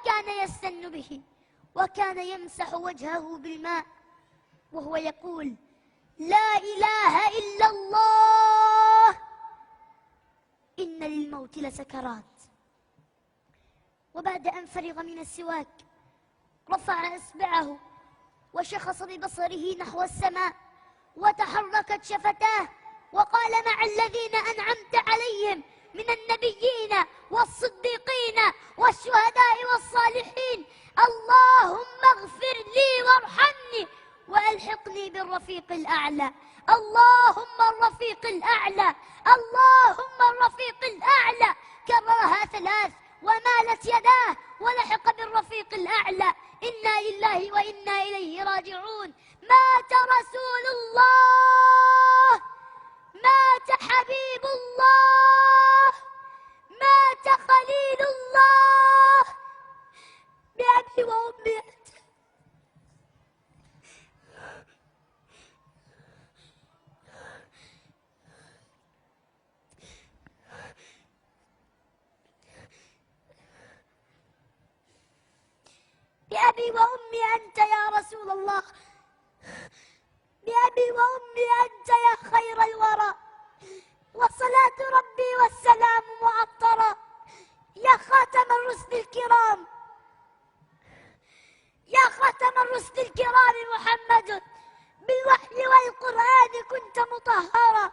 كان يستن به، وكان يمسح وجهه بالماء وهو يقول: لا إله إلا الله، إن للموت لسكرات. وبعد أن فرغ من السواك رفع إصبعه وشخص ببصره نحو السماء، وتحركت شفتاه، وقال: مع الذين أنعمت عليهم من النبيين والصديقين والشهداء والصالحين، اللهم اغفر لي وارحمني وألحقني بالرفيق الأعلى. اللهم الرفيق الأعلى، اللهم الرفيق الأعلى. كررها 3 ومالت يداه ولحق بالرفيق الأعلى. إنا لله وإنا إليه راجعون. مات رسول الله، مات حبيب الله، مات خليل الله. بأبي وأمي بأبي وأمي أنت يا رسول الله، بأبي وأمي أنت يا خير الورى، وصلاة ربي والسلام معطرة يا خاتم الرسل الكرام، يا خاتم الرسل الكرام محمد، بالوحي والقرآن كنت مطهرا.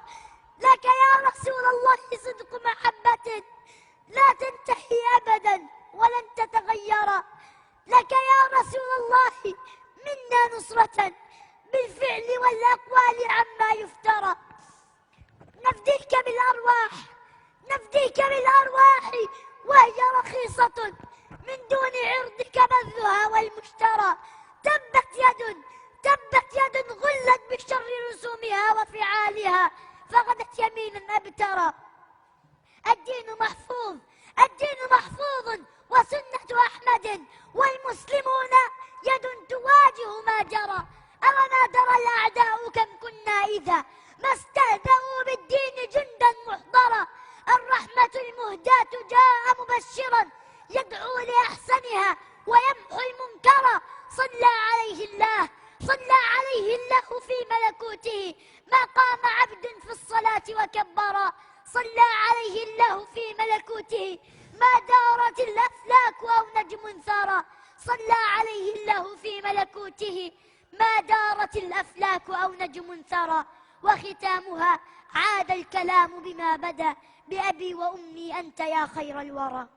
لك يا رسول الله صدق محبة لا تنتهي أبدا ولن تتغير. لك يا رسول الله منا نصرة بالفعل والأقوال عما يفترى. نفديك بالأرواح، نفديك بالأرواح وهي رخيصة من دون عرضك بذلها والمشترى. تبت يد، تبت يد غلت بشر رسومها وفعالها، فغدت يمينا أبترى. الدين محفوظ، الدين محفوظ وسنة أحمد، والمسلمون يد تواجه ما جرى. أوما درى الأعداء كم كنا إذا ما استهزأوا بالدين جندا محضرا. الرحمة المهداة جاء مبشرا يدعو لأحسنها ويمحو المنكر. صلى عليه الله، صلى عليه الله في ملكوته ما قام عبد في الصلاة وكبرا. صلى عليه الله في ملكوته ما دارت الأفلاك أو نجم ثرى. صلى عليه الله في ملكوته ما دارت الأفلاك أو نجم ثرى. وختامها عاد الكلام بما بدا: بأبي وأمي أنت يا خير الورى.